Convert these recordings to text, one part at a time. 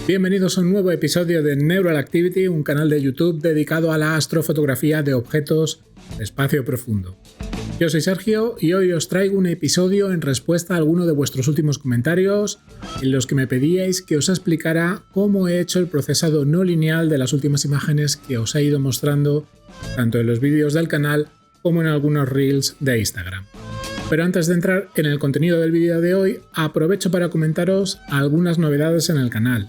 Bienvenidos a un nuevo episodio de Neural Activity, un canal de YouTube dedicado a la astrofotografía de objetos de espacio profundo. Yo soy Sergio y hoy os traigo un episodio en respuesta a alguno de vuestros últimos comentarios en los que me pedíais que os explicara cómo he hecho el procesado no lineal de las últimas imágenes que os he ido mostrando tanto en los vídeos del canal como en algunos reels de Instagram. Pero antes de entrar en el contenido del vídeo de hoy, aprovecho para comentaros algunas novedades en el canal.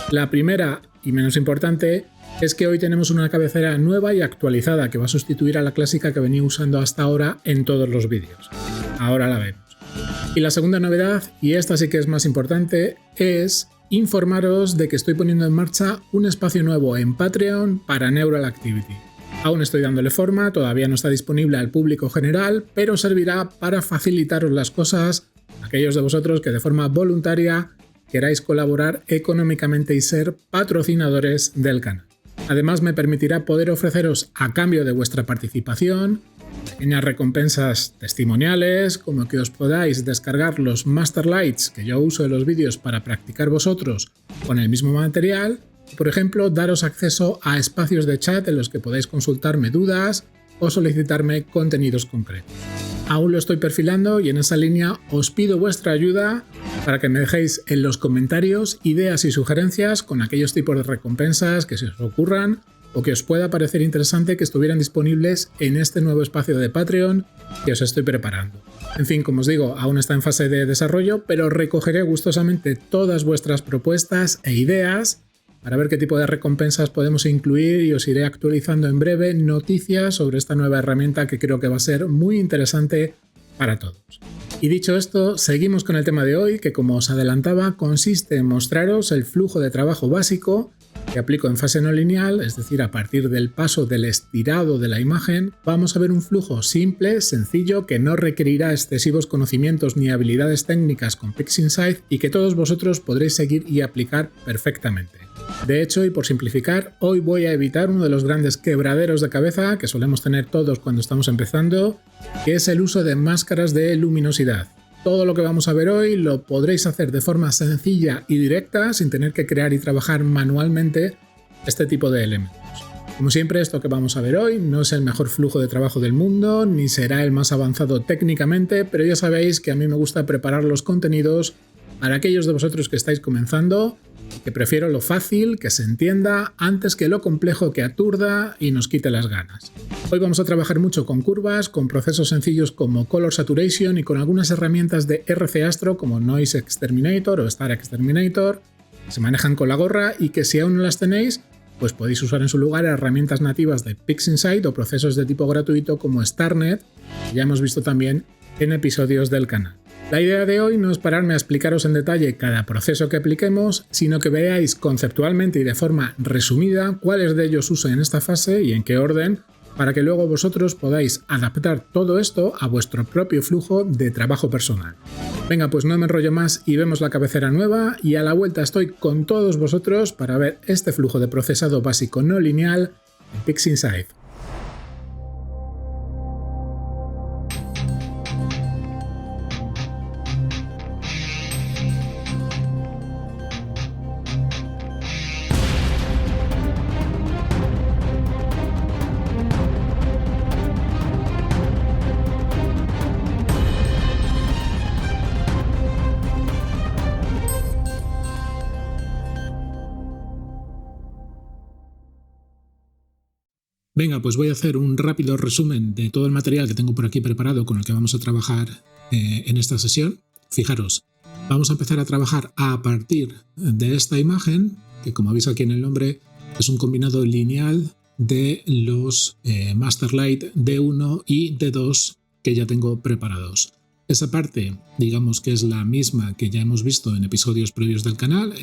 La primera y menos importante es que hoy tenemos una cabecera nueva y actualizada que va a sustituir a la clásica que venía usando hasta ahora en todos los vídeos. Ahora la vemos. Y la segunda novedad, y esta sí que es más importante, es informaros de que estoy poniendo en marcha un espacio nuevo en Patreon para Neural Activity. Aún estoy dándole forma, todavía no está disponible al público general, pero servirá para facilitaros las cosas a aquellos de vosotros que de forma voluntaria queráis colaborar económicamente y ser patrocinadores del canal. Además me permitirá poder ofreceros a cambio de vuestra participación pequeñas recompensas testimoniales, como que os podáis descargar los Masterlights que yo uso en los vídeos para practicar vosotros con el mismo material. Por ejemplo, daros acceso a espacios de chat en los que podáis consultarme dudas o solicitarme contenidos concretos. Aún lo estoy perfilando y en esa línea os pido vuestra ayuda para que me dejéis en los comentarios ideas y sugerencias con aquellos tipos de recompensas que se os ocurran o que os pueda parecer interesante que estuvieran disponibles en este nuevo espacio de Patreon que os estoy preparando. En fin, como os digo, aún está en fase de desarrollo, pero recogeré gustosamente todas vuestras propuestas e ideas para ver qué tipo de recompensas podemos incluir y os iré actualizando en breve noticias sobre esta nueva herramienta que creo que va a ser muy interesante para todos. Y dicho esto, seguimos con el tema de hoy, que como os adelantaba, consiste en mostraros el flujo de trabajo básico que aplico en fase no lineal, es decir, a partir del paso del estirado de la imagen, vamos a ver un flujo simple, sencillo, que no requerirá excesivos conocimientos ni habilidades técnicas con PixInsight y que todos vosotros podréis seguir y aplicar perfectamente. De hecho, y por simplificar, hoy voy a evitar uno de los grandes quebraderos de cabeza que solemos tener todos cuando estamos empezando, que es el uso de máscaras de luminosidad. Todo lo que vamos a ver hoy lo podréis hacer de forma sencilla y directa sin tener que crear y trabajar manualmente este tipo de elementos. Como siempre, esto que vamos a ver hoy no es el mejor flujo de trabajo del mundo, ni será el más avanzado técnicamente, pero ya sabéis que a mí me gusta preparar los contenidos para aquellos de vosotros que estáis comenzando, que prefiero lo fácil, que se entienda, antes que lo complejo que aturda y nos quite las ganas. Hoy vamos a trabajar mucho con curvas, con procesos sencillos como Color Saturation y con algunas herramientas de RC Astro como Noise Exterminator o Star Exterminator, que se manejan con la gorra y que si aún no las tenéis, pues podéis usar en su lugar herramientas nativas de PixInsight o procesos de tipo gratuito como StarNet, que ya hemos visto también en episodios del canal. La idea de hoy no es pararme a explicaros en detalle cada proceso que apliquemos, sino que veáis conceptualmente y de forma resumida cuáles de ellos uso en esta fase y en qué orden, para que luego vosotros podáis adaptar todo esto a vuestro propio flujo de trabajo personal. Venga, pues no me enrollo más y vemos la cabecera nueva y a la vuelta estoy con todos vosotros para ver este flujo de procesado básico no lineal en PixInsight. Venga, pues voy a hacer un rápido resumen de todo el material que tengo por aquí preparado con el que vamos a trabajar en esta sesión. Fijaros, vamos a empezar a trabajar a partir de esta imagen, que como veis aquí en el nombre, es un combinado lineal de los Masterlight D1 y D2 que ya tengo preparados. Esa parte, digamos que es la misma que ya hemos visto en episodios previos del canal.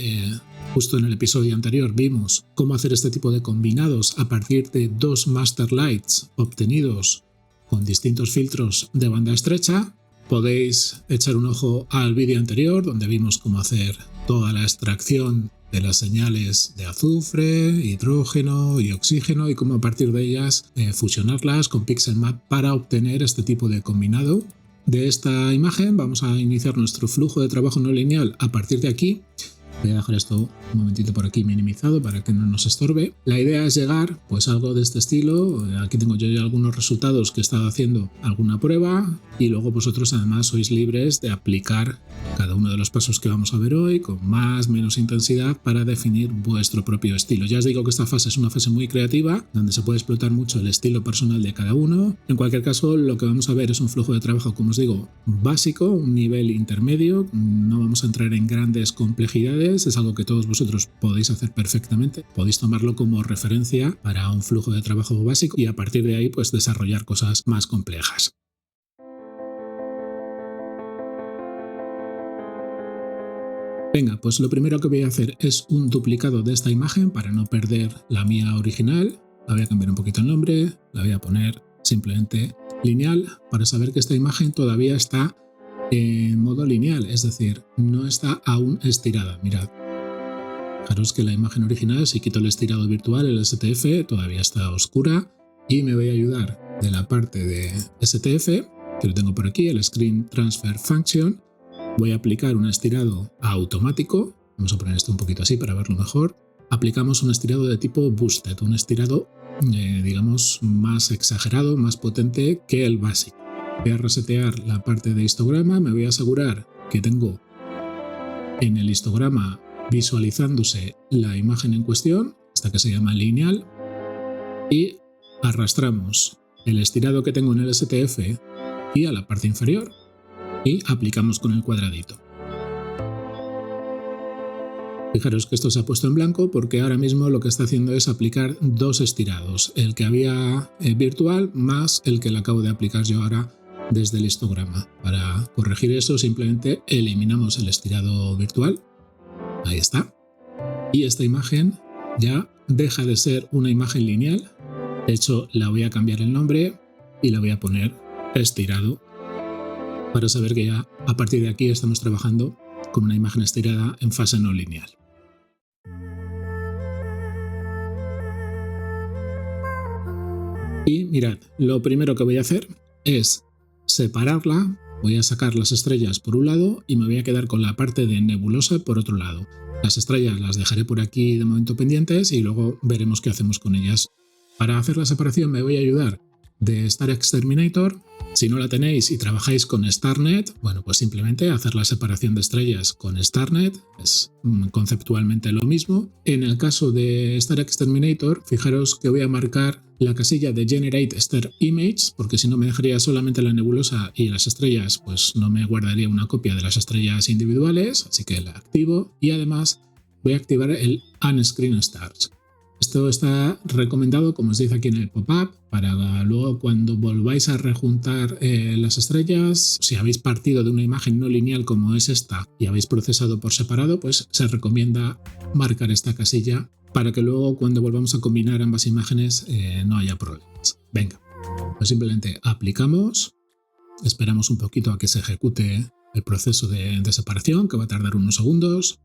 Justo en el episodio anterior vimos cómo hacer este tipo de combinados a partir de dos Masterlights obtenidos con distintos filtros de banda estrecha. Podéis echar un ojo al vídeo anterior donde vimos cómo hacer toda la extracción de las señales de azufre, hidrógeno y oxígeno y cómo a partir de ellas fusionarlas con Pixelmap para obtener este tipo de combinado. De esta imagen vamos a iniciar nuestro flujo de trabajo no lineal a partir de aquí Voy a dejar esto un momentito por aquí minimizado para que no nos estorbe. La idea es llegar pues a algo de este estilo. Aquí tengo yo ya algunos resultados que he estado haciendo alguna prueba y luego vosotros además sois libres de aplicar cada uno de los pasos que vamos a ver hoy con más o menos intensidad para definir vuestro propio estilo. Ya os digo que esta fase es una fase muy creativa donde se puede explotar mucho el estilo personal de cada uno. En cualquier caso, lo que vamos a ver es un flujo de trabajo, como os digo, básico, un nivel intermedio. No vamos a entrar en grandes complejidades. Es algo que todos vosotros podéis hacer perfectamente. Podéis tomarlo como referencia para un flujo de trabajo básico y a partir de ahí pues desarrollar cosas más complejas. Venga, pues lo primero que voy a hacer es un duplicado de esta imagen para no perder la mía original. La voy a cambiar un poquito el nombre, la voy a poner simplemente lineal para saber que esta imagen todavía está en modo lineal, es decir, no está aún estirada. Mirad, fijaros que la imagen original, si quito el estirado virtual, el STF, todavía está oscura y me voy a ayudar de la parte de STF, que lo tengo por aquí, el Screen Transfer Function. Voy a aplicar un estirado automático, vamos a poner esto un poquito así para verlo mejor. Aplicamos un estirado de tipo Boosted, un estirado digamos más exagerado, más potente que el básico. Voy a resetear la parte de histograma, me voy a asegurar que tengo en el histograma visualizándose la imagen en cuestión, esta que se llama lineal, y arrastramos el estirado que tengo en el STF y a la parte inferior y aplicamos con el cuadradito. Fijaros que esto se ha puesto en blanco porque ahora mismo lo que está haciendo es aplicar dos estirados, el que había virtual más el que le acabo de aplicar yo ahora desde el histograma. Para corregir eso simplemente eliminamos el estirado virtual, ahí está, y esta imagen ya deja de ser una imagen lineal. De hecho, la voy a cambiar el nombre y la voy a poner estirado para saber que ya a partir de aquí estamos trabajando con una imagen estirada en fase no lineal. Y mirad, lo primero que voy a hacer es separarla, voy a sacar las estrellas por un lado y me voy a quedar con la parte de nebulosa por otro lado. Las estrellas las dejaré por aquí de momento pendientes y luego veremos qué hacemos con ellas. Para hacer la separación me voy a ayudar de Star Exterminator. Si no la tenéis y trabajáis con StarNet, bueno, pues simplemente hacer la separación de estrellas con StarNet, es conceptualmente lo mismo. En el caso de Star Exterminator, fijaros que voy a marcar la casilla de Generate Star Image, porque si no me dejaría solamente la nebulosa y las estrellas, pues no me guardaría una copia de las estrellas individuales, así que la activo. Y además voy a activar el Unscreen Stars. Esto está recomendado, como os dice aquí en el pop-up, para luego cuando volváis a rejuntar las estrellas, si habéis partido de una imagen no lineal como es esta y habéis procesado por separado, pues se recomienda marcar esta casilla para que luego cuando volvamos a combinar ambas imágenes no haya problemas. Venga, pues simplemente aplicamos, esperamos un poquito a que se ejecute el proceso de separación, que va a tardar unos segundos.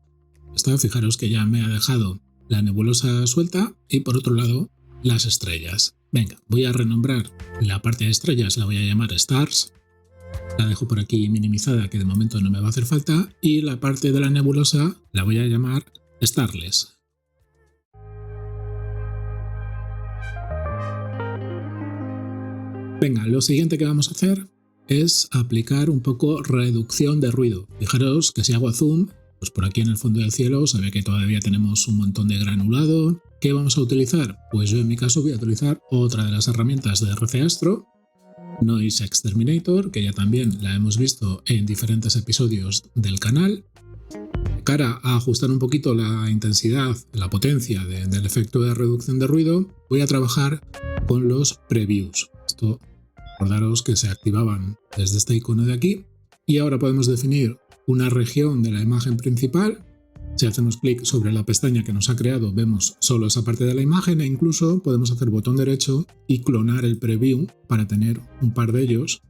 Fijaros que ya me ha dejado la nebulosa suelta y por otro lado las estrellas. Venga, voy a renombrar la parte de estrellas, la voy a llamar Stars. La dejo por aquí minimizada, que de momento no me va a hacer falta, y la parte de la nebulosa la voy a llamar Starless. Venga, lo siguiente que vamos a hacer es aplicar un poco reducción de ruido. Fijaros que si hago zoom, pues por aquí en el fondo del cielo se ve que todavía tenemos un montón de granulado. ¿Qué vamos a utilizar? Pues yo en mi caso voy a utilizar otra de las herramientas de RC Astro, Noise Exterminator, que ya también la hemos visto en diferentes episodios del canal. Cara a ajustar un poquito la intensidad, la potencia del efecto de reducción de ruido, voy a trabajar con los previews. Esto, recordaros que se activaban desde este icono de aquí y ahora podemos definir una región de la imagen principal. Si hacemos clic sobre la pestaña que nos ha creado, vemos solo esa parte de la imagen e incluso podemos hacer botón derecho y clonar el preview para tener un par de ellos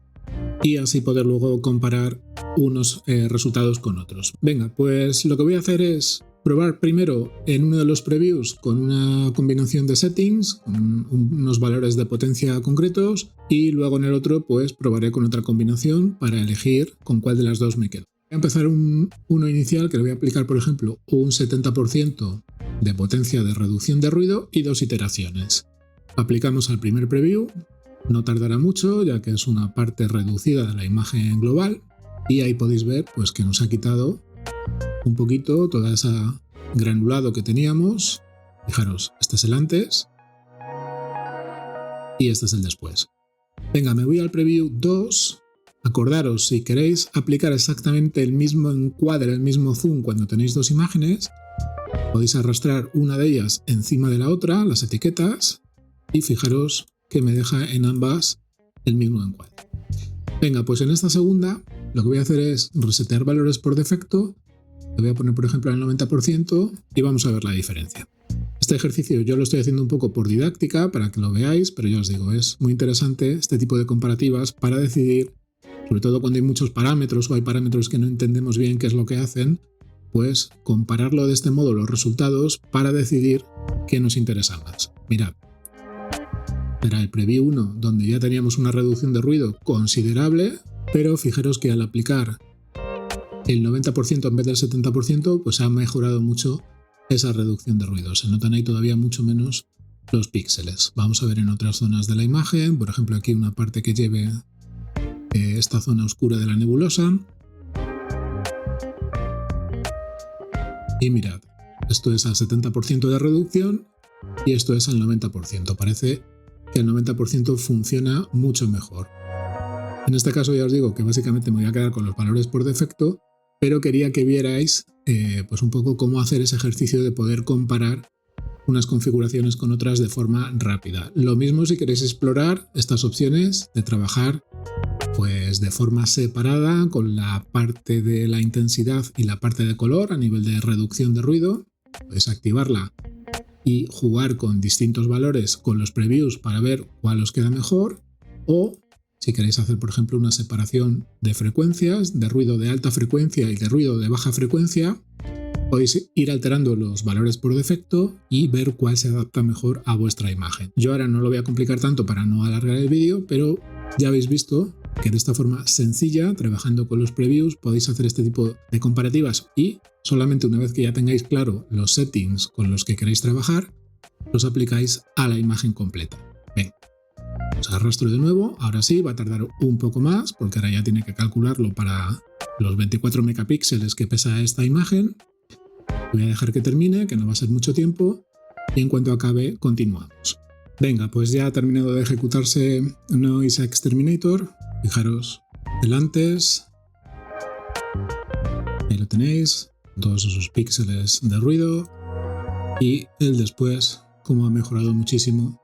y así poder luego comparar unos resultados con otros. Venga, pues lo que voy a hacer es probar primero en uno de los previews con una combinación de settings, con unos valores de potencia concretos, y luego en el otro pues probaré con otra combinación para elegir con cuál de las dos me quedo. Voy a empezar uno inicial que le voy a aplicar, por ejemplo, un 70% de potencia de reducción de ruido y 2 iteraciones. Aplicamos al primer preview, no tardará mucho ya que es una parte reducida de la imagen global y ahí podéis ver pues, que nos ha quitado un poquito toda esa granulado que teníamos. Fijaros, este es el antes y este es el después. Venga, me voy al preview 2. Acordaros, si queréis aplicar exactamente el mismo encuadre, el mismo zoom cuando tenéis dos imágenes, podéis arrastrar una de ellas encima de la otra, las etiquetas, y fijaros que me deja en ambas el mismo encuadre. Venga, pues en esta segunda lo que voy a hacer es resetear valores por defecto. Le voy a poner, por ejemplo, al 90% y vamos a ver la diferencia. Este ejercicio yo lo estoy haciendo un poco por didáctica para que lo veáis, pero ya os digo, es muy interesante este tipo de comparativas para decidir, sobre todo cuando hay muchos parámetros o hay parámetros que no entendemos bien qué es lo que hacen, pues compararlo de este modo los resultados para decidir qué nos interesa más. Mirad, era el preview 1 donde ya teníamos una reducción de ruido considerable, pero fijaros que al aplicar el 90% en vez del 70%, pues ha mejorado mucho esa reducción de ruido. Se notan ahí todavía mucho menos los píxeles. Vamos a ver en otras zonas de la imagen, por ejemplo aquí una parte que lleve esta zona oscura de la nebulosa. Y mirad, esto es al 70% de reducción y esto es al 90%. Parece que el 90% funciona mucho mejor. En este caso ya os digo que básicamente me voy a quedar con los valores por defecto, pero quería que vierais pues un poco cómo hacer ese ejercicio de poder comparar unas configuraciones con otras de forma rápida. Lo mismo si queréis explorar estas opciones de trabajar pues de forma separada con la parte de la intensidad y la parte de color a nivel de reducción de ruido. Podéis activarla y jugar con distintos valores con los previews para ver cuál os queda mejor, o si queréis hacer, por ejemplo, una separación de frecuencias, de ruido de alta frecuencia y de ruido de baja frecuencia, podéis ir alterando los valores por defecto y ver cuál se adapta mejor a vuestra imagen. Yo ahora no lo voy a complicar tanto para no alargar el vídeo, pero ya habéis visto que de esta forma sencilla, trabajando con los previews, podéis hacer este tipo de comparativas y solamente una vez que ya tengáis claro los settings con los que queréis trabajar, los aplicáis a la imagen completa. Venga, os arrastro de nuevo. Ahora sí, va a tardar un poco más porque ahora ya tiene que calcularlo para los 24 megapíxeles que pesa esta imagen. Voy a dejar que termine, que no va a ser mucho tiempo, y en cuanto acabe continuamos. Venga, pues ya ha terminado de ejecutarse Noise Exterminator. Fijaros el antes, ahí lo tenéis, todos esos píxeles de ruido, y el después, como ha mejorado muchísimo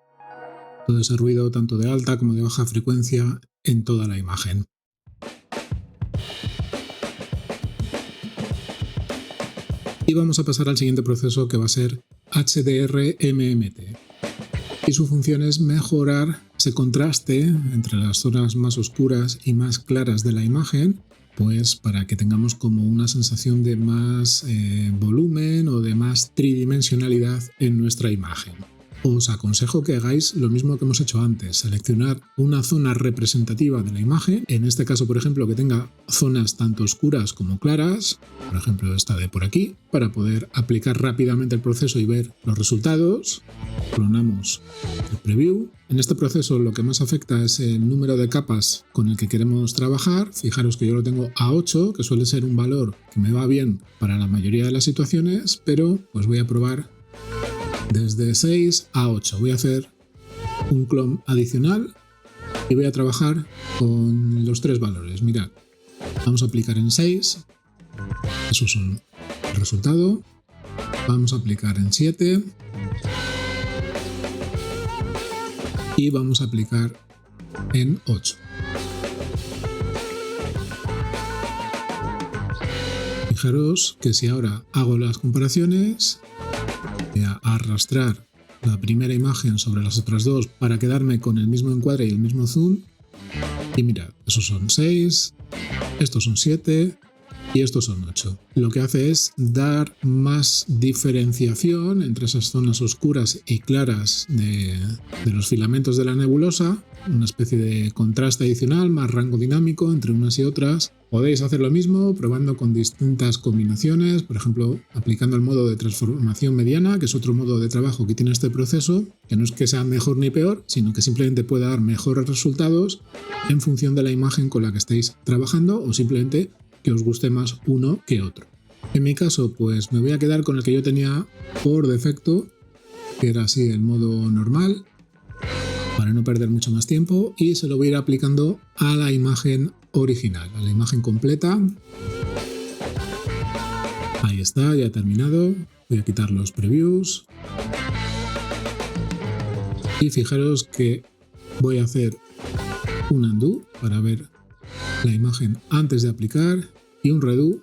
todo ese ruido tanto de alta como de baja frecuencia en toda la imagen. Y vamos a pasar al siguiente proceso, que va a ser HDR-MMT. Y su función es mejorar ese contraste entre las zonas más oscuras y más claras de la imagen, pues para que tengamos como una sensación de más volumen o de más tridimensionalidad en nuestra imagen. Os aconsejo que hagáis lo mismo que hemos hecho antes, seleccionar una zona representativa de la imagen, en este caso por ejemplo que tenga zonas tanto oscuras como claras, por ejemplo esta de por aquí, para poder aplicar rápidamente el proceso y ver los resultados. Clonamos el preview. En este proceso lo que más afecta es el número de capas con el que queremos trabajar. Fijaros que yo lo tengo a 8, que suele ser un valor que me va bien para la mayoría de las situaciones, pero pues voy a probar desde 6 a 8. Voy a hacer un clon adicional y voy a trabajar con los tres valores. Mirad, vamos a aplicar en 6. Esos son el resultado. Vamos a aplicar en 7. Y vamos a aplicar en 8. Fijaros que si ahora hago las comparaciones, voy a arrastrar la primera imagen sobre las otras dos para quedarme con el mismo encuadre y el mismo zoom. Y mirad, esos son 6, estos son 7 y estos son 8. Lo que hace es dar más diferenciación entre esas zonas oscuras y claras de los filamentos de la nebulosa, una especie de contraste adicional, más rango dinámico entre unas y otras. Podéis hacer lo mismo probando con distintas combinaciones, por ejemplo, aplicando el modo de transformación mediana, que es otro modo de trabajo que tiene este proceso, que no es que sea mejor ni peor, sino que simplemente puede dar mejores resultados en función de la imagen con la que estéis trabajando o simplemente que os guste más uno que otro. En mi caso, pues me voy a quedar con el que yo tenía por defecto, que era así el modo normal, para no perder mucho más tiempo, y se lo voy a ir aplicando a la imagen original, a la imagen completa. Ahí está, ya he terminado. Voy a quitar los previews. Y fijaros que voy a hacer un undo para ver la imagen antes de aplicar y un redo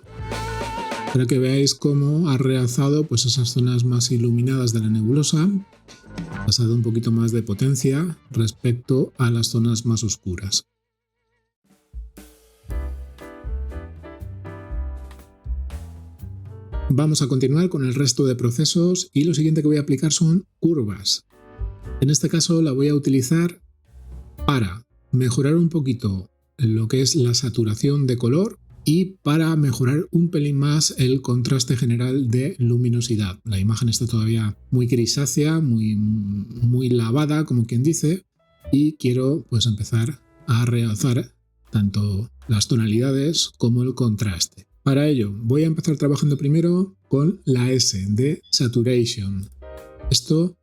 para que veáis cómo ha realzado pues esas zonas más iluminadas de la nebulosa, pasado un poquito más de potencia respecto a las zonas más oscuras. Vamos a continuar con el resto de procesos y lo siguiente que voy a aplicar son curvas. En este caso la voy a utilizar para mejorar un poquito lo que es la saturación de color y para mejorar un pelín más el contraste general de luminosidad. La imagen está todavía muy grisácea, muy lavada, como quien dice, y quiero pues empezar a realzar tanto las tonalidades como el contraste. Para ello voy a empezar trabajando primero con la S de Saturation. Esto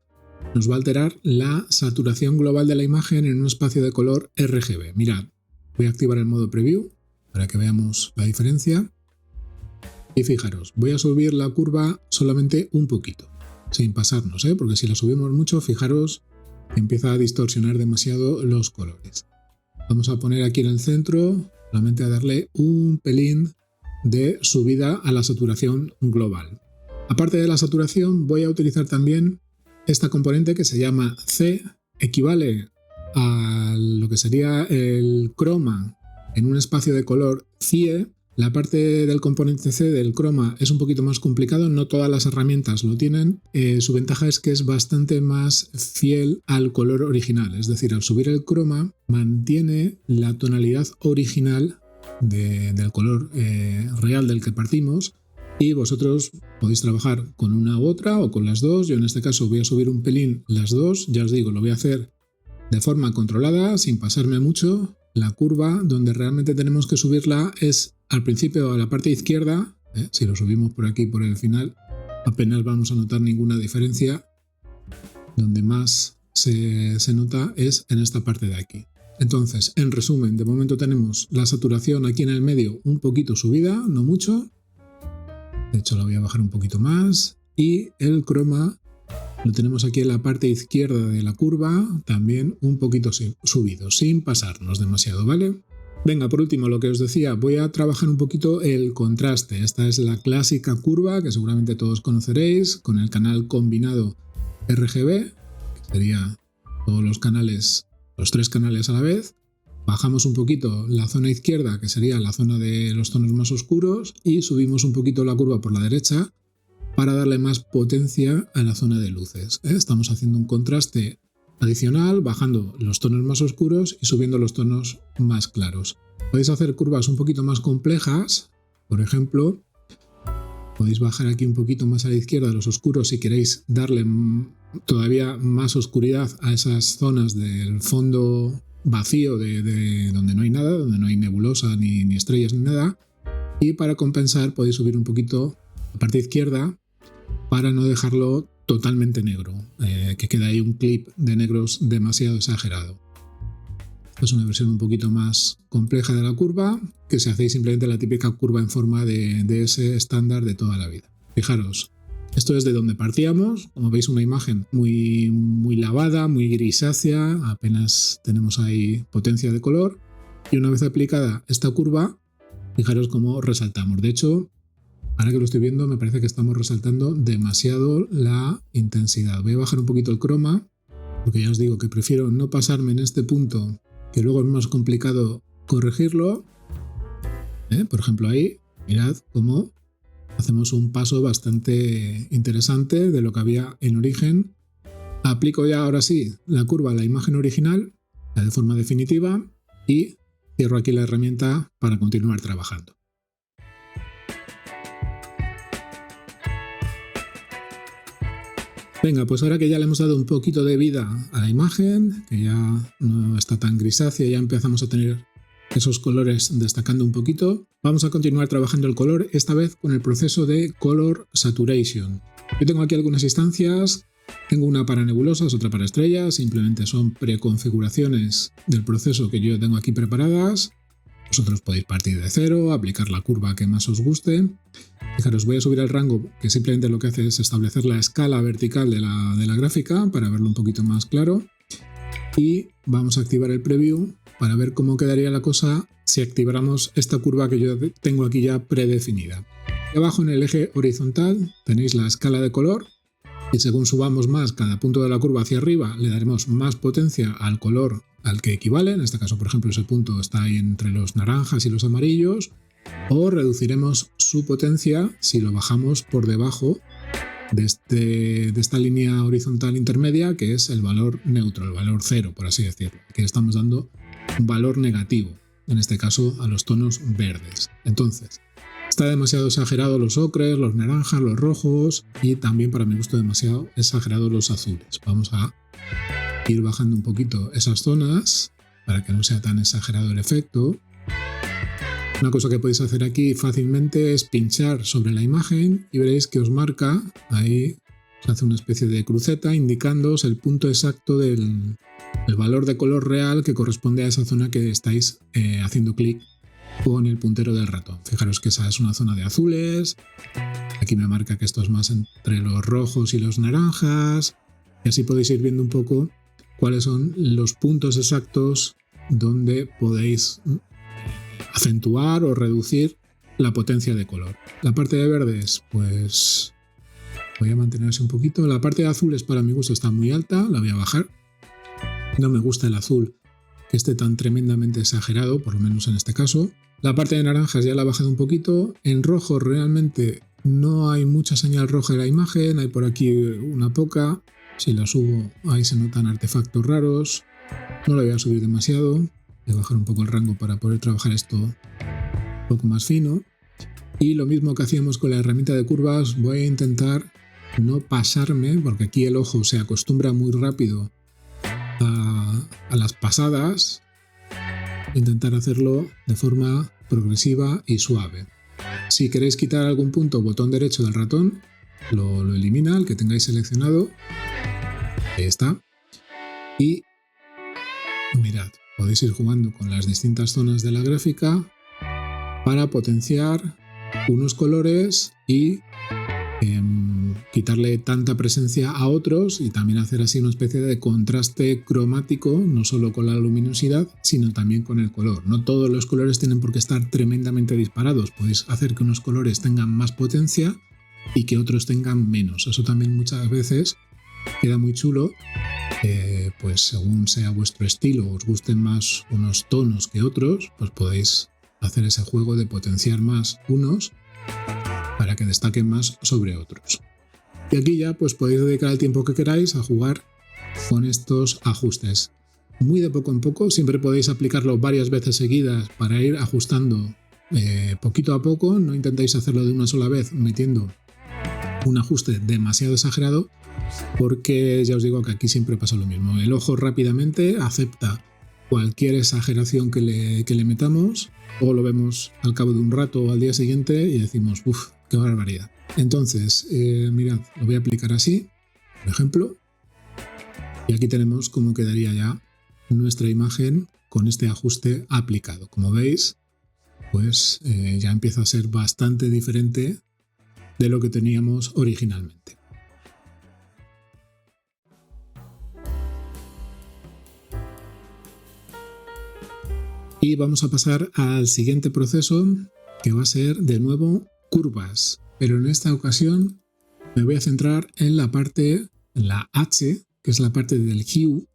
nos va a alterar la saturación global de la imagen en un espacio de color RGB. Mirad, voy a activar el modo Preview para que veamos la diferencia. Y fijaros, voy a subir la curva solamente un poquito, sin pasarnos, porque si la subimos mucho, fijaros que empieza a distorsionar demasiado los colores. Vamos a poner aquí en el centro, solamente a darle un pelín de subida a la saturación global. Aparte de la saturación, voy a utilizar también esta componente que se llama C, equivale a lo que sería el croma en un espacio de color CIE. La parte del componente C del croma es un poquito más complicado, no todas las herramientas lo tienen. Su ventaja es que es bastante más fiel al color original, es decir, al subir el croma mantiene la tonalidad original del color real del que partimos, y vosotros podéis trabajar con una u otra o con las dos. Yo en este caso voy a subir un pelín las dos, ya os digo, lo voy a hacer de forma controlada, sin pasarme mucho. La curva donde realmente tenemos que subirla es al principio a la parte izquierda. Si lo subimos por aquí, por el final, apenas vamos a notar ninguna diferencia. Donde más se nota es en esta parte de aquí. Entonces, en resumen, de momento tenemos la saturación aquí en el medio un poquito subida, no mucho. De hecho, la voy a bajar un poquito más. Y el croma lo tenemos aquí en la parte izquierda de la curva, también un poquito subido, sin pasarnos demasiado, ¿vale? Venga, por último, lo que os decía, voy a trabajar un poquito el contraste. Esta es la clásica curva que seguramente todos conoceréis, con el canal combinado RGB, que sería todos los canales, los tres canales a la vez. Bajamos un poquito la zona izquierda, que sería la zona de los tonos más oscuros, y subimos un poquito la curva por la derecha para darle más potencia a la zona de luces. Estamos haciendo un contraste adicional, bajando los tonos más oscuros y subiendo los tonos más claros. Podéis hacer curvas un poquito más complejas, por ejemplo, podéis bajar aquí un poquito más a la izquierda los oscuros si queréis darle todavía más oscuridad a esas zonas del fondo vacío de donde no hay nada, donde no hay nebulosa ni estrellas ni nada, y para compensar podéis subir un poquito la parte izquierda para no dejarlo totalmente negro, que queda ahí un clip de negros demasiado exagerado. Es una versión un poquito más compleja de la curva, que si hacéis simplemente la típica curva en forma de ese estándar de toda la vida. Fijaros, esto es de donde partíamos, como veis una imagen muy lavada, muy grisácea, apenas tenemos ahí potencia de color, y una vez aplicada esta curva, fijaros cómo resaltamos. De hecho, ahora que lo estoy viendo, me parece que estamos resaltando demasiado la intensidad. Voy a bajar un poquito el croma, porque ya os digo que prefiero no pasarme en este punto, que luego es más complicado corregirlo. Por ejemplo, ahí, mirad cómo hacemos un paso bastante interesante de lo que había en origen. Aplico ya ahora sí la curva a la imagen original. ya de forma definitiva y cierro aquí la herramienta para continuar trabajando. Venga, pues ahora que ya le hemos dado un poquito de vida a la imagen, que ya no está tan grisácea, ya empezamos a tener esos colores destacando un poquito, vamos a continuar trabajando el color, esta vez con el proceso de Color Saturation. Yo tengo aquí algunas instancias, tengo una para nebulosas, otra para estrellas, simplemente son preconfiguraciones del proceso que yo tengo aquí preparadas. Vosotros podéis partir de cero, aplicar la curva que más os guste. Fijaros, voy a subir el rango, que simplemente lo que hace es establecer la escala vertical de la gráfica para verlo un poquito más claro. Y vamos a activar el preview para ver cómo quedaría la cosa si activáramos esta curva que yo tengo aquí ya predefinida. Y abajo en el eje horizontal tenéis la escala de color y según subamos más cada punto de la curva hacia arriba le daremos más potencia al color al que equivale. En este caso, por ejemplo, ese punto está ahí entre los naranjas y los amarillos, o reduciremos su potencia si lo bajamos por debajo de esta línea horizontal intermedia, que es el valor neutro, el valor cero, por así decirlo. Aquí estamos dando un valor negativo, en este caso a los tonos verdes. Entonces, está demasiado exagerado los ocres, los naranjas, los rojos y también para mi gusto demasiado exagerado los azules. Vamos a ir bajando un poquito esas zonas para que no sea tan exagerado el efecto. Una cosa que podéis hacer aquí fácilmente es pinchar sobre la imagen y veréis que os marca, ahí os hace una especie de cruceta indicándoos el punto exacto del valor de color real que corresponde a esa zona que estáis haciendo clic con el puntero del ratón. Fijaros que esa es una zona de azules, aquí me marca que esto es más entre los rojos y los naranjas, y así podéis ir viendo un poco cuáles son los puntos exactos donde podéis acentuar o reducir la potencia de color. La parte de verdes, pues voy a mantenerse un poquito. La parte de azules para mi gusto está muy alta, la voy a bajar. No me gusta el azul que esté tan tremendamente exagerado, por lo menos en este caso. La parte de naranjas ya la he bajado un poquito. En rojo realmente no hay mucha señal roja en la imagen, hay por aquí una poca. Si la subo ahí se notan artefactos raros. No la voy a subir demasiado. Voy a bajar un poco el rango para poder trabajar esto un poco más fino. Y lo mismo que hacíamos con la herramienta de curvas, voy a intentar no pasarme, porque aquí el ojo se acostumbra muy rápido a las pasadas. Intentar hacerlo de forma progresiva y suave. Si queréis quitar algún punto, botón derecho del ratón, lo elimina, el que tengáis seleccionado. Ahí está. Y mirad, podéis ir jugando con las distintas zonas de la gráfica para potenciar unos colores y quitarle tanta presencia a otros y también hacer así una especie de contraste cromático, no solo con la luminosidad, sino también con el color. No todos los colores tienen por qué estar tremendamente disparados. Podéis hacer que unos colores tengan más potencia y que otros tengan menos. Eso también muchas veces queda muy chulo. Pues según sea vuestro estilo, os gusten más unos tonos que otros, pues podéis hacer ese juego de potenciar más unos para que destaquen más sobre otros. Y aquí ya pues podéis dedicar el tiempo que queráis a jugar con estos ajustes. Muy de poco en poco, siempre podéis aplicarlo varias veces seguidas para ir ajustando poquito a poco. No intentéis hacerlo de una sola vez metiendo un ajuste demasiado exagerado, porque ya os digo que aquí siempre pasa lo mismo. El ojo rápidamente acepta cualquier exageración que le metamos, o lo vemos al cabo de un rato o al día siguiente y decimos, uff, qué barbaridad. Entonces, mirad, lo voy a aplicar así, por ejemplo, y aquí tenemos cómo quedaría ya nuestra imagen con este ajuste aplicado. Como veis, pues ya empieza a ser bastante diferente de lo que teníamos originalmente. Y vamos a pasar al siguiente proceso, que va a ser de nuevo curvas, pero en esta ocasión me voy a centrar en la parte, en la H, que es la parte del hue.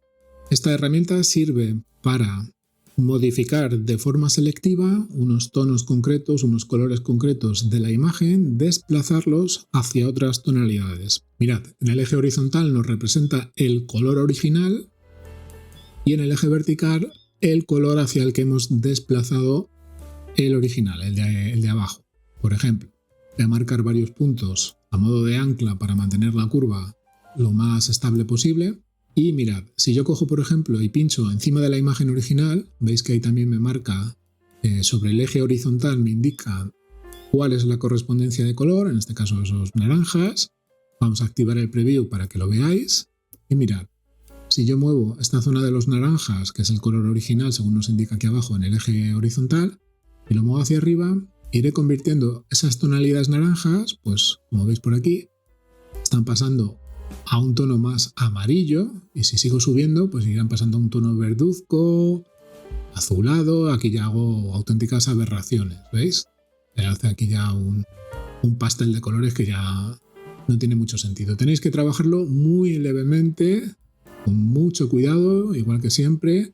Esta herramienta sirve para modificar de forma selectiva unos tonos concretos, unos colores concretos de la imagen, desplazarlos hacia otras tonalidades. Mirad, en el eje horizontal nos representa el color original y en el eje vertical el color hacia el que hemos desplazado el original, el de abajo. Por ejemplo, voy a marcar varios puntos a modo de ancla para mantener la curva lo más estable posible. Y mirad, si yo cojo por ejemplo y pincho encima de la imagen original, veis que ahí también me marca sobre el eje horizontal, me indica cuál es la correspondencia de color, en este caso esos naranjas. Vamos a activar el preview para que lo veáis. Y mirad, si yo muevo esta zona de los naranjas, que es el color original según nos indica aquí abajo en el eje horizontal, y lo muevo hacia arriba, iré convirtiendo esas tonalidades naranjas, pues como veis por aquí, están pasando a un tono más amarillo, y si sigo subiendo, pues irán pasando a un tono verduzco, azulado. Aquí ya hago auténticas aberraciones, ¿veis? Hace aquí ya un pastel de colores que ya no tiene mucho sentido. Tenéis que trabajarlo muy levemente, con mucho cuidado, igual que siempre,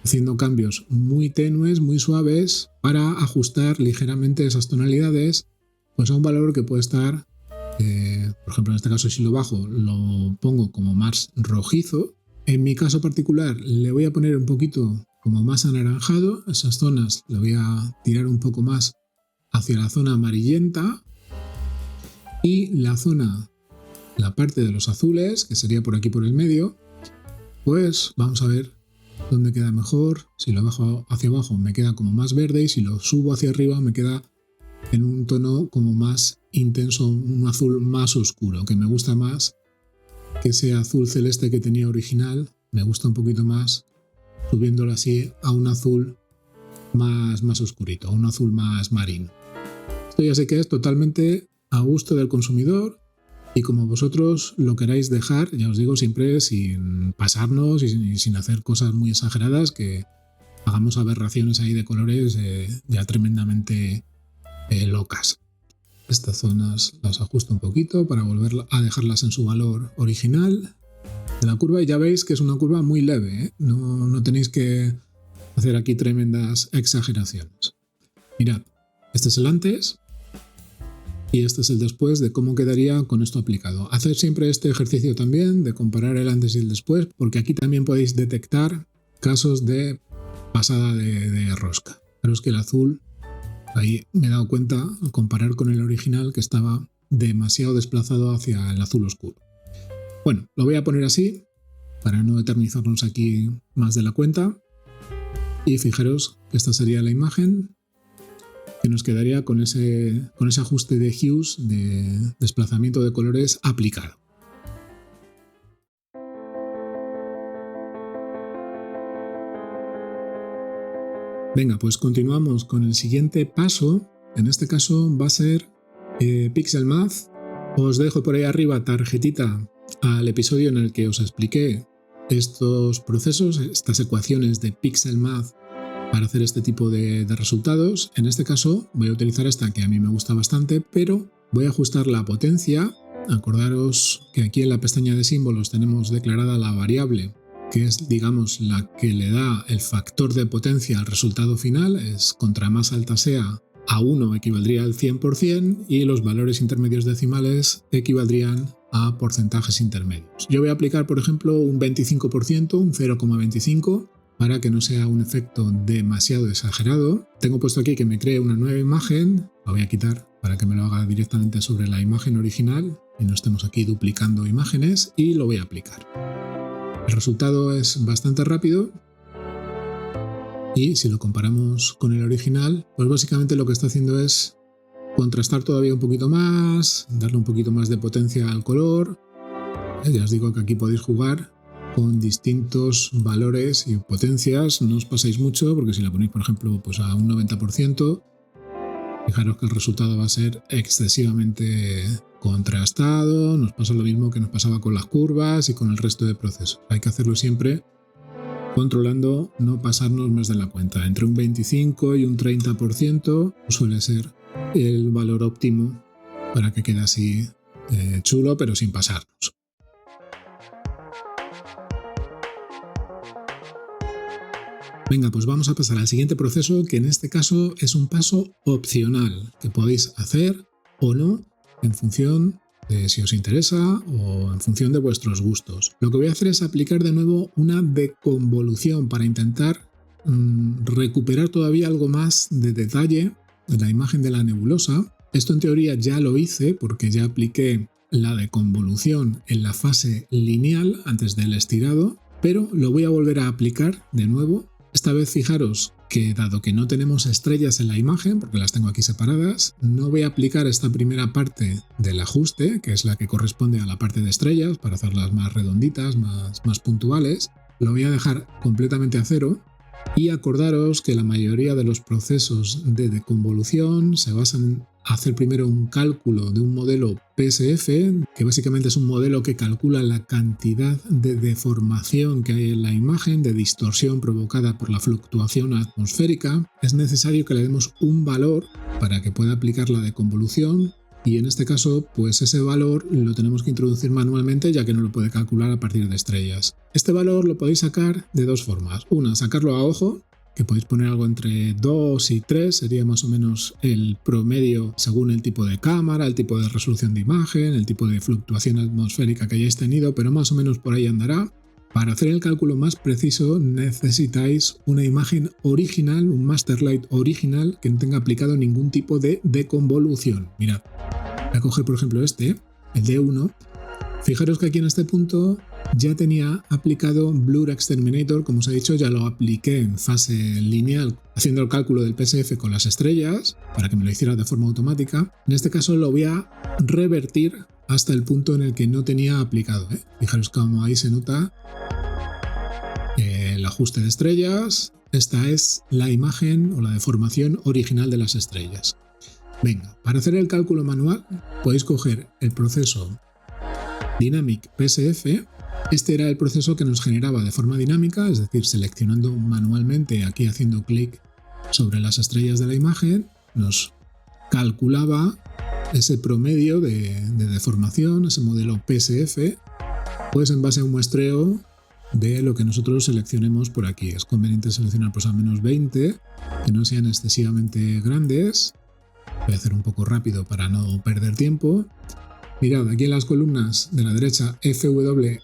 haciendo cambios muy tenues, muy suaves, para ajustar ligeramente esas tonalidades pues a un valor que puede estar, por ejemplo en este caso si lo bajo lo pongo como más rojizo. En mi caso particular le voy a poner un poquito como más anaranjado, esas zonas le voy a tirar un poco más hacia la zona amarillenta, y la parte de los azules, que sería por aquí por el medio, pues vamos a ver dónde queda mejor. Si lo bajo hacia abajo me queda como más verde, y si lo subo hacia arriba me queda en un tono como más intenso, un azul más oscuro, que me gusta más que ese azul celeste que tenía original. Me gusta un poquito más subiéndolo así a un azul más oscurito, a un azul más marino. Esto ya sé que es totalmente a gusto del consumidor, y como vosotros lo queráis dejar, ya os digo, siempre sin pasarnos y sin hacer cosas muy exageradas, que hagamos aberraciones ahí de colores ya tremendamente locas. Estas zonas las ajusto un poquito para volver a dejarlas en su valor original de la curva, y ya veis que es una curva muy leve, ¿eh? No tenéis que hacer aquí tremendas exageraciones. Mirad, este es el antes y este es el después de cómo quedaría con esto aplicado. Hacer siempre este ejercicio también de comparar el antes y el después, porque aquí también podéis detectar casos de pasada de rosca. Pero es que el azul, ahí me he dado cuenta al comparar con el original que estaba demasiado desplazado hacia el azul oscuro. Bueno, lo voy a poner así para no eternizarnos aquí más de la cuenta, y fijaros que esta sería la imagen que nos quedaría con ese ajuste de hues, de desplazamiento de colores aplicado. Venga, pues continuamos con el siguiente paso. En este caso va a ser Pixelmath. Os dejo por ahí arriba tarjetita al episodio en el que os expliqué estos procesos, estas ecuaciones de Pixelmath para hacer este tipo de resultados. En este caso voy a utilizar esta que a mí me gusta bastante, pero voy a ajustar la potencia. Acordaros que aquí en la pestaña de símbolos tenemos declarada la variable que es, digamos, la que le da el factor de potencia al resultado final. Es contra más alta sea, a 1 equivaldría al 100%, y los valores intermedios decimales equivaldrían a porcentajes intermedios. Yo voy a aplicar, por ejemplo, un 25%, un 0,25%, para que no sea un efecto demasiado exagerado. Tengo puesto aquí que me cree una nueva imagen, la voy a quitar para que me lo haga directamente sobre la imagen original y no estemos aquí duplicando imágenes, y lo voy a aplicar. El resultado es bastante rápido, y si lo comparamos con el original, pues básicamente lo que está haciendo es contrastar todavía un poquito más, darle un poquito más de potencia al color. Ya os digo que aquí podéis jugar con distintos valores y potencias. No os paséis mucho, porque si la ponéis, por ejemplo, pues a un 90%, fijaros que el resultado va a ser excesivamente contrastado. Nos pasa lo mismo que nos pasaba con las curvas y con el resto de procesos. Hay que hacerlo siempre controlando, no pasarnos más de la cuenta. Entre un 25 y un 30% suele ser el valor óptimo para que quede así chulo, pero sin pasarnos. Venga, pues vamos a pasar al siguiente proceso, que en este caso es un paso opcional, que podéis hacer o no en función si os interesa o en función de vuestros gustos. Lo que voy a hacer es aplicar de nuevo una deconvolución para intentar recuperar todavía algo más de detalle de la imagen de la nebulosa. Esto en teoría ya lo hice porque ya apliqué la deconvolución en la fase lineal antes del estirado, pero lo voy a volver a aplicar de nuevo. Esta vez fijaros que dado que no tenemos estrellas en la imagen, porque las tengo aquí separadas, no voy a aplicar esta primera parte del ajuste, que es la que corresponde a la parte de estrellas, para hacerlas más redonditas, más puntuales. Lo voy a dejar completamente a cero. Y acordaros que la mayoría de los procesos de deconvolución se basan en hacer primero un cálculo de un modelo PSF, que básicamente es un modelo que calcula la cantidad de deformación que hay en la imagen, de distorsión provocada por la fluctuación atmosférica. Es necesario que le demos un valor para que pueda aplicar la deconvolución. Y en este caso, pues ese valor lo tenemos que introducir manualmente, ya que no lo puede calcular a partir de estrellas. Este valor lo podéis sacar de dos formas. Una, sacarlo a ojo, que podéis poner algo entre 2 y 3, sería más o menos el promedio según el tipo de cámara, el tipo de resolución de imagen, el tipo de fluctuación atmosférica que hayáis tenido, pero más o menos por ahí andará. Para hacer el cálculo más preciso necesitáis una imagen original, un master light original que no tenga aplicado ningún tipo de deconvolución. Mirad, voy a coger por ejemplo este, el D1. Fijaros que aquí en este punto ya tenía aplicado Blur Exterminator, como os he dicho, ya lo apliqué en fase lineal haciendo el cálculo del PSF con las estrellas para que me lo hiciera de forma automática. En este caso lo voy a revertir hasta el punto en el que no tenía aplicado. Fijaros cómo ahí se nota el ajuste de estrellas. Esta es la imagen o la deformación original de las estrellas. Venga, para hacer el cálculo manual podéis coger el proceso Dynamic PSF. Este era el proceso que nos generaba de forma dinámica, es decir, seleccionando manualmente, aquí haciendo clic sobre las estrellas de la imagen, nos calculaba ese promedio de deformación, ese modelo PSF, pues en base a un muestreo de lo que nosotros seleccionemos por aquí. Es conveniente seleccionar pues al menos 20, que no sean excesivamente grandes. Voy a hacer un poco rápido para no perder tiempo. Mirad, aquí en las columnas de la derecha FWHMX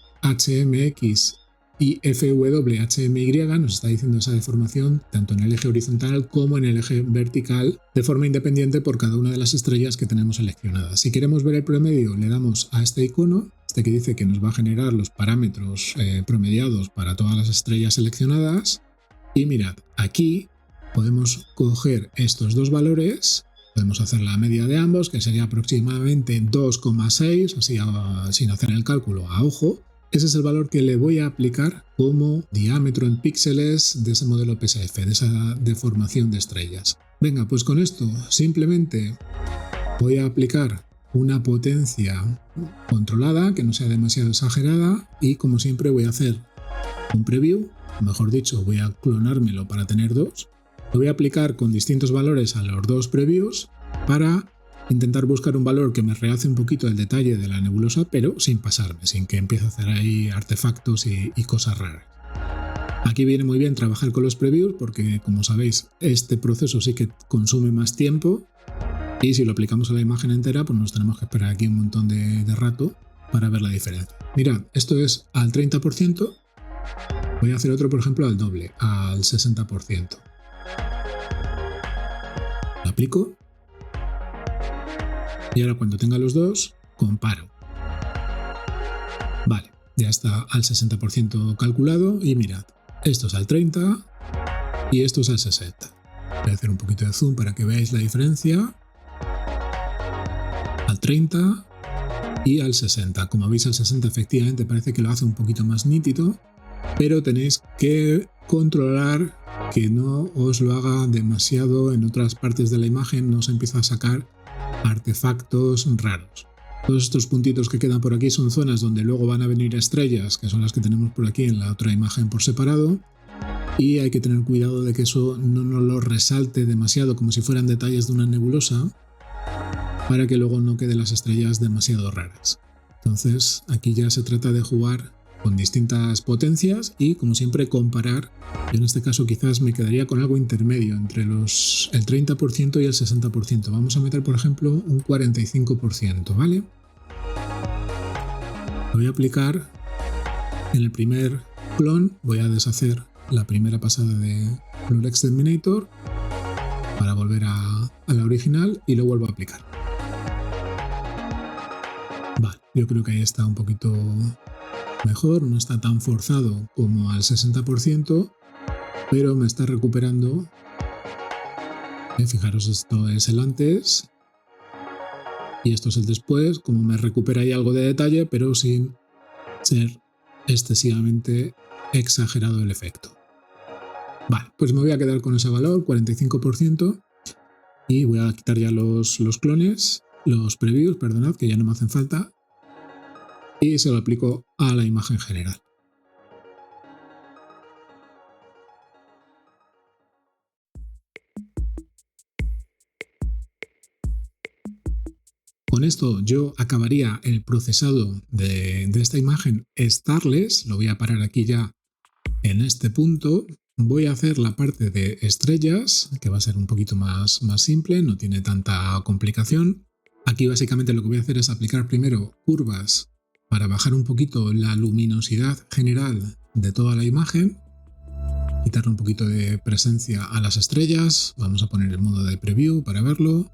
y FWHMY nos está diciendo esa deformación tanto en el eje horizontal como en el eje vertical de forma independiente por cada una de las estrellas que tenemos seleccionadas. Si queremos ver el promedio, le damos a este icono, este que dice que nos va a generar los parámetros promediados para todas las estrellas seleccionadas. Y mirad, aquí podemos coger estos dos valores. Podemos hacer la media de ambos, que sería aproximadamente 2,6, así sin hacer el cálculo a ojo. Ese es el valor que le voy a aplicar como diámetro en píxeles de ese modelo PSF, de esa deformación de estrellas. Venga, pues con esto simplemente voy a aplicar una potencia controlada, que no sea demasiado exagerada, y como siempre voy a hacer un preview, mejor dicho, voy a clonármelo para tener dos. Lo voy a aplicar con distintos valores a los dos previews para intentar buscar un valor que me realce un poquito el detalle de la nebulosa, pero sin pasarme, sin que empiece a hacer ahí artefactos y cosas raras. Aquí viene muy bien trabajar con los previews porque, como sabéis, este proceso sí que consume más tiempo y si lo aplicamos a la imagen entera, pues nos tenemos que esperar aquí un montón de rato para ver la diferencia. Mirad, esto es al 30%, voy a hacer otro, por ejemplo, al doble, al 60%. Lo aplico y ahora cuando tenga los dos comparo. Vale, ya está al 60% calculado y mirad, esto es al 30 y esto es al 60. Voy a hacer un poquito de zoom para que veáis la diferencia. Al 30 y al 60. Como veis, al 60 efectivamente parece que lo hace un poquito más nítido, pero tenéis que controlar que no os lo haga demasiado en otras partes de la imagen, no se empieza a sacar artefactos raros. Todos estos puntitos que quedan por aquí son zonas donde luego van a venir estrellas, que son las que tenemos por aquí en la otra imagen por separado, y hay que tener cuidado de que eso no nos lo resalte demasiado como si fueran detalles de una nebulosa, para que luego no queden las estrellas demasiado raras. Entonces aquí ya se trata de jugar con distintas potencias y, como siempre, comparar. Yo en este caso quizás me quedaría con algo intermedio entre el 30% y el 60%. Vamos a meter, por ejemplo, un 45%, ¿vale? Lo voy a aplicar en el primer clon, voy a deshacer la primera pasada de Blur Exterminator para volver a la original y lo vuelvo a aplicar. Vale, yo creo que ahí está un poquito mejor, no está tan forzado como al 60%, pero me está recuperando. Fijaros, esto es el antes y esto es el después, como me recupera ahí algo de detalle, pero sin ser excesivamente exagerado el efecto. Vale, pues me voy a quedar con ese valor, 45%, y voy a quitar ya los clones, los previews, perdonad, que ya no me hacen falta, y se lo aplico a la imagen general. Con esto yo acabaría el procesado de esta imagen starless, lo voy a parar aquí ya en este punto. Voy a hacer la parte de estrellas, que va a ser un poquito más simple, no tiene tanta complicación. Aquí básicamente lo que voy a hacer es aplicar primero curvas para bajar un poquito la luminosidad general de toda la imagen, quitarle un poquito de presencia a las estrellas. Vamos a poner el modo de preview para verlo.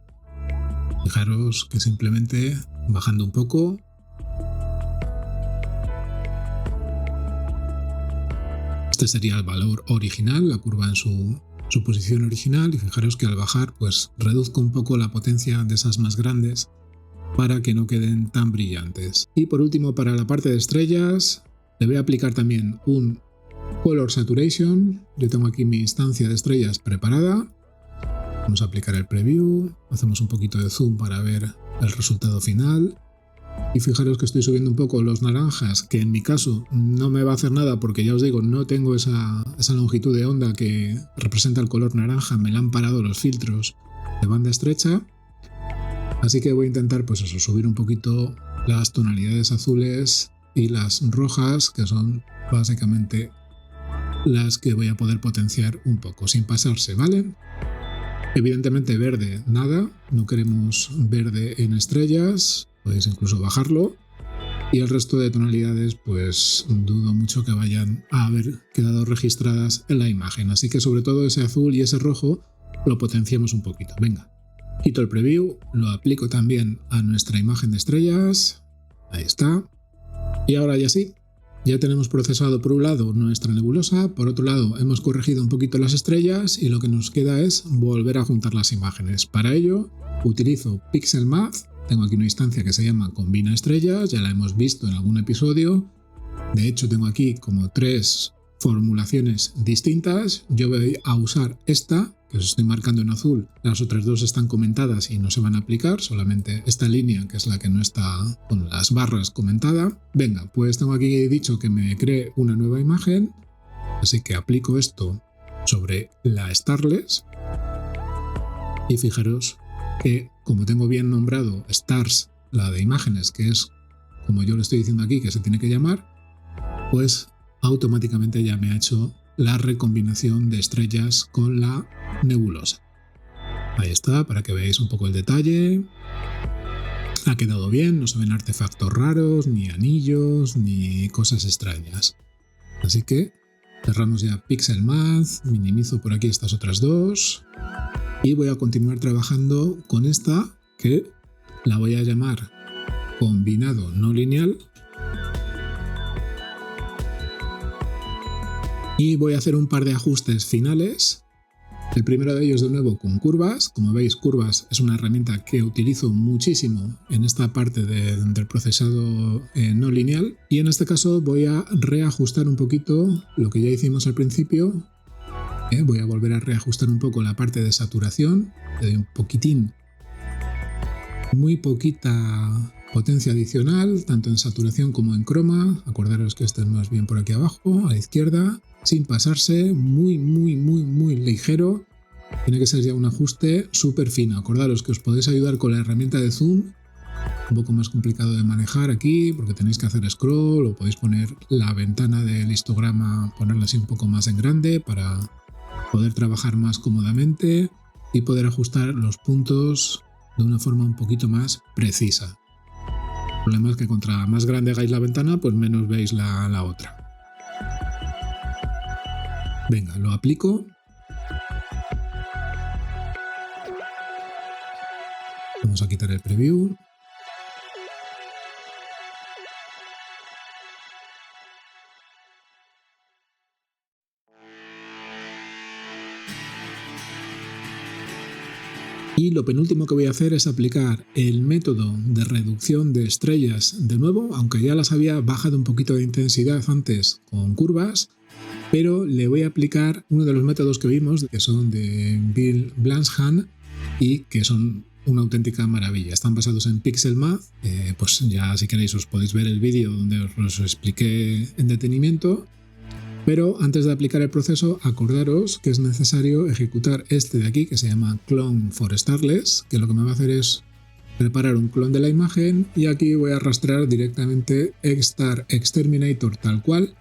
Fijaros que simplemente bajando un poco, este sería el valor original, la curva en su posición original, y fijaros que al bajar pues reduzco un poco la potencia de esas más grandes para que no queden tan brillantes. Y por último, para la parte de estrellas le voy a aplicar también un Color Saturation. Yo tengo aquí mi instancia de estrellas preparada. Vamos a aplicar el preview, hacemos un poquito de zoom para ver el resultado final. Y fijaros que estoy subiendo un poco los naranjas, que en mi caso no me va a hacer nada porque ya os digo, no tengo esa longitud de onda que representa el color naranja, me la han parado los filtros de banda estrecha. Así que voy a intentar pues eso, subir un poquito las tonalidades azules y las rojas, que son básicamente las que voy a poder potenciar un poco, sin pasarse, ¿vale? Evidentemente verde, nada, no queremos verde en estrellas, podéis incluso bajarlo. Y el resto de tonalidades pues dudo mucho que vayan a haber quedado registradas en la imagen. Así que sobre todo ese azul y ese rojo lo potenciamos un poquito. Venga, quito el preview, lo aplico también a nuestra imagen de estrellas. Ahí está. Y ahora ya sí. Ya tenemos procesado por un lado nuestra nebulosa, por otro lado hemos corregido un poquito las estrellas y lo que nos queda es volver a juntar las imágenes. Para ello utilizo Pixel Math, tengo aquí una instancia que se llama Combina Estrellas, ya la hemos visto en algún episodio. De hecho tengo aquí como 3 formulaciones distintas, yo voy a usar esta, que os estoy marcando en azul, las otras 2 están comentadas y no se van a aplicar, solamente esta línea que es la que no está con las barras comentada. Venga, pues tengo aquí dicho que me cree una nueva imagen, así que aplico esto sobre la Starless y fijaros que como tengo bien nombrado Stars, la de imágenes, que es como yo le estoy diciendo aquí que se tiene que llamar, pues automáticamente ya me ha hecho la recombinación de estrellas con la nebulosa. Ahí está, para que veáis un poco el detalle. Ha quedado bien, no se ven artefactos raros, ni anillos, ni cosas extrañas. Así que cerramos ya Pixel Math, minimizo por aquí estas otras 2 y voy a continuar trabajando con esta, que la voy a llamar combinado no lineal. Y voy a hacer un par de ajustes finales. El primero de ellos de nuevo con curvas. Como veis, curvas es una herramienta que utilizo muchísimo en esta parte del procesado no lineal. Y en este caso voy a reajustar un poquito lo que ya hicimos al principio. Voy a volver a reajustar un poco la parte de saturación. Le doy un poquitín, muy poquita potencia adicional, tanto en saturación como en croma. Acordaros que este es más bien por aquí abajo, a la izquierda. Sin pasarse, muy ligero. Tiene que ser ya un ajuste súper fino. Acordaros que os podéis ayudar con la herramienta de zoom, un poco más complicado de manejar aquí porque tenéis que hacer scroll, o podéis poner la ventana del histograma, ponerla así un poco más en grande para poder trabajar más cómodamente y poder ajustar los puntos de una forma un poquito más precisa. El problema es que contra más grande hagáis la ventana, pues menos veis la otra. Venga, lo aplico. Vamos a quitar el preview. Y lo penúltimo que voy a hacer es aplicar el método de reducción de estrellas de nuevo, aunque ya las había bajado un poquito de intensidad antes con curvas, pero le voy a aplicar uno de los métodos que vimos, que son de Bill Blanshand y que son una auténtica maravilla. Están basados en Pixelmath, pues ya si queréis os podéis ver el vídeo donde os los expliqué en detenimiento. Pero antes de aplicar el proceso, acordaros que es necesario ejecutar este de aquí, que se llama Clone for Starless, que lo que me va a hacer es preparar un clon de la imagen y aquí voy a arrastrar directamente Star Exterminator tal cual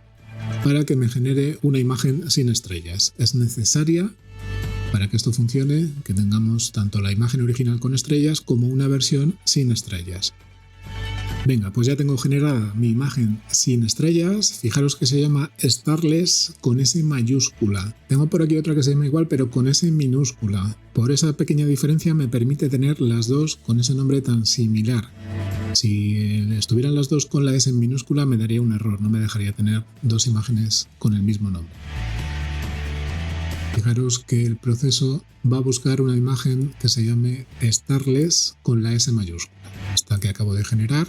para que me genere una imagen sin estrellas. Es necesaria para que esto funcione, que tengamos tanto la imagen original con estrellas como una versión sin estrellas. Venga, pues ya tengo generada mi imagen sin estrellas. Fijaros que se llama Starless con S mayúscula. Tengo por aquí otra que se llama igual, pero con S minúscula. Por esa pequeña diferencia me permite tener las dos con ese nombre tan similar. Si estuvieran las dos con la S en minúscula me daría un error, no me dejaría tener dos imágenes con el mismo nombre. Fijaros que el proceso va a buscar una imagen que se llame Starless con la S mayúscula. Esta que acabo de generar.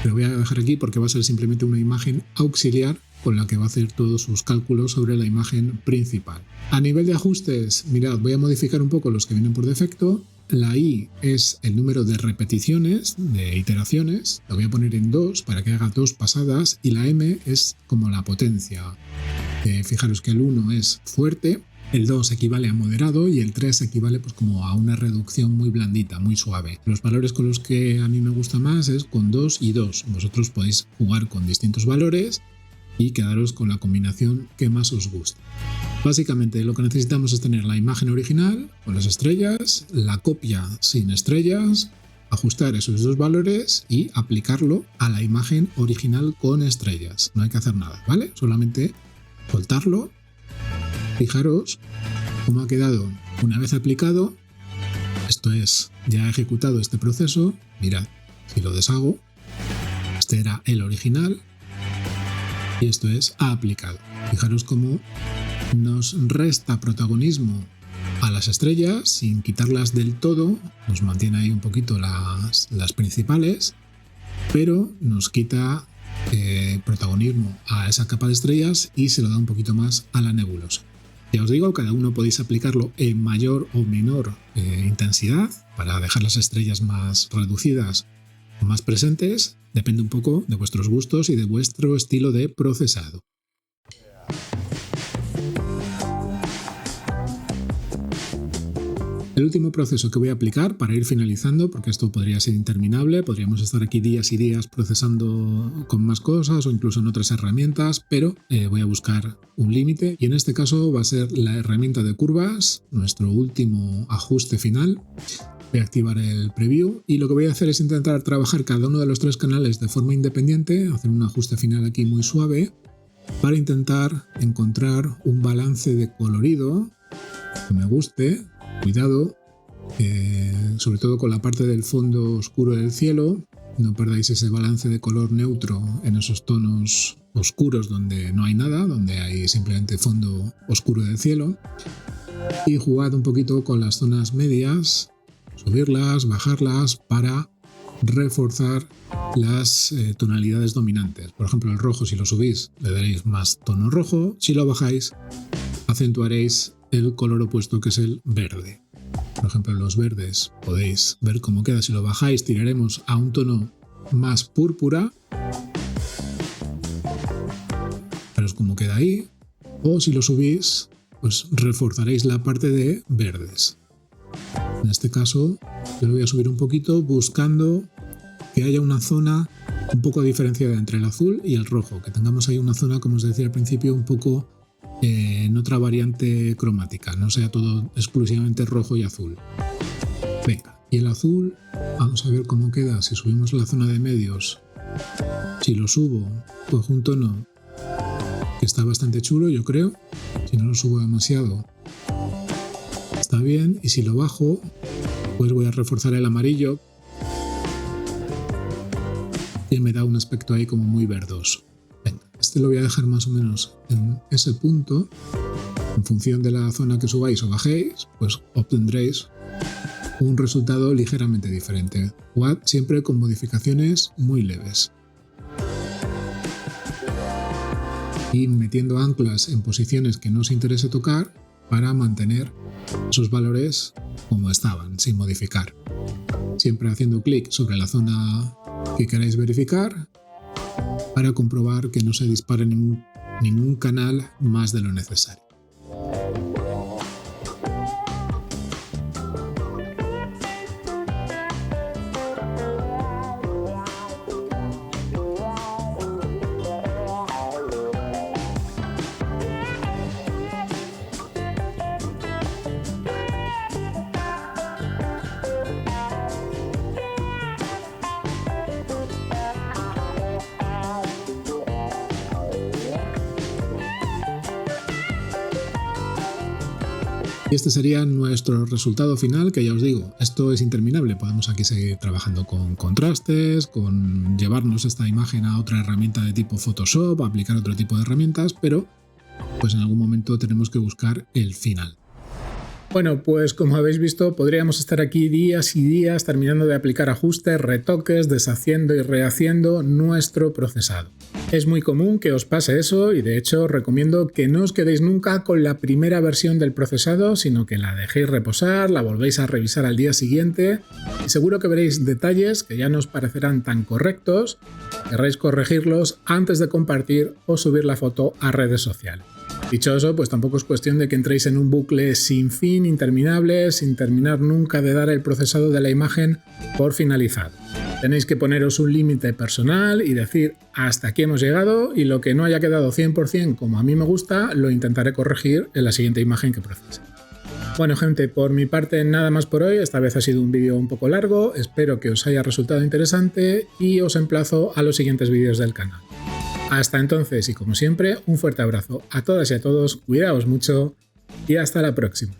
Pero voy a dejar aquí porque va a ser simplemente una imagen auxiliar con la que va a hacer todos sus cálculos sobre la imagen principal. A nivel de ajustes, mirad, voy a modificar un poco los que vienen por defecto. La I es el número de repeticiones, de iteraciones. La voy a poner en 2 para que haga 2 pasadas. Y la M es como la potencia. Fijaros que el 1 es fuerte, el 2 equivale a moderado y el 3 equivale pues como a una reducción muy blandita, muy suave. Los valores con los que a mí me gusta más es con 2 y 2. Vosotros podéis jugar con distintos valores y quedaros con la combinación que más os guste. Básicamente lo que necesitamos es tener la imagen original con las estrellas, la copia sin estrellas, ajustar esos dos valores y aplicarlo a la imagen original con estrellas. No hay que hacer nada, ¿vale? Solamente soltarlo. Fijaros cómo ha quedado una vez aplicado. Esto es, ya he ejecutado este proceso. Mirad, si lo deshago, este era el original y esto es ha aplicado. Fijaros cómo nos resta protagonismo a las estrellas sin quitarlas del todo. Nos mantiene ahí un poquito las principales, pero nos quita protagonismo a esa capa de estrellas y se lo da un poquito más a la nebulosa. Ya os digo, cada uno podéis aplicarlo en mayor o menor intensidad para dejar las estrellas más reducidas o más presentes. Depende un poco de vuestros gustos y de vuestro estilo de procesado. El último proceso que voy a aplicar para ir finalizando, porque esto podría ser interminable, podríamos estar aquí días y días procesando con más cosas o incluso en otras herramientas, pero voy a buscar un límite y en este caso va a ser la herramienta de curvas, nuestro último ajuste final. Voy a activar el preview y lo que voy a hacer es intentar trabajar cada uno de los 3 canales de forma independiente, hacer un ajuste final aquí muy suave para intentar encontrar un balance de colorido que me guste. Cuidado, sobre todo con la parte del fondo oscuro del cielo, no perdáis ese balance de color neutro en esos tonos oscuros donde no hay nada, donde hay simplemente fondo oscuro del cielo, y jugad un poquito con las zonas medias, subirlas, bajarlas para reforzar las tonalidades dominantes. Por ejemplo, el rojo, si lo subís le daréis más tono rojo, si lo bajáis acentuaréis el color opuesto, que es el verde. Por ejemplo, los verdes podéis ver cómo queda. Si lo bajáis, tiraremos a un tono más púrpura. Veros cómo queda ahí. O si lo subís, pues reforzaréis la parte de verdes. En este caso, yo lo voy a subir un poquito buscando que haya una zona un poco diferenciada entre el azul y el rojo. Que tengamos ahí una zona, como os decía al principio, un poco en otra variante cromática, no sea todo exclusivamente rojo y azul. Venga, Y el azul, vamos a ver cómo queda si subimos la zona de medios. Si lo subo, pues un tono que está bastante chulo, yo creo. Si no lo subo demasiado, está bien. Y si lo bajo, pues voy a reforzar el amarillo, que me da un aspecto ahí como muy verdoso. Venga, este lo voy a dejar más o menos en ese punto. En función de la zona que subáis o bajéis, pues obtendréis un resultado ligeramente diferente. Jugad siempre con modificaciones muy leves. Y metiendo anclas en posiciones que no os interese tocar para mantener esos valores como estaban, sin modificar. Siempre haciendo clic sobre la zona que queráis verificar para comprobar que no se dispare ningún canal más de lo necesario. Y este sería nuestro resultado final, que ya os digo, esto es interminable. Podemos aquí seguir trabajando con contrastes, con llevarnos esta imagen a otra herramienta de tipo Photoshop, aplicar otro tipo de herramientas, pero pues en algún momento tenemos que buscar el final. Bueno, pues como habéis visto, podríamos estar aquí días y días terminando de aplicar ajustes, retoques, deshaciendo y rehaciendo nuestro procesado. Es muy común que os pase eso y de hecho os recomiendo que no os quedéis nunca con la primera versión del procesado, sino que la dejéis reposar, la volvéis a revisar al día siguiente y seguro que veréis detalles que ya no os parecerán tan correctos, querréis corregirlos antes de compartir o subir la foto a redes sociales. Dicho eso, pues tampoco es cuestión de que entréis en un bucle sin fin, interminable, sin terminar nunca de dar el procesado de la imagen por finalizado. Tenéis que poneros un límite personal y decir hasta aquí hemos llegado y lo que no haya quedado 100% como a mí me gusta, lo intentaré corregir en la siguiente imagen que procese. Bueno gente, por mi parte nada más por hoy, esta vez ha sido un vídeo un poco largo, espero que os haya resultado interesante y os emplazo a los siguientes vídeos del canal. Hasta entonces y como siempre, un fuerte abrazo a todas y a todos, cuidaos mucho y hasta la próxima.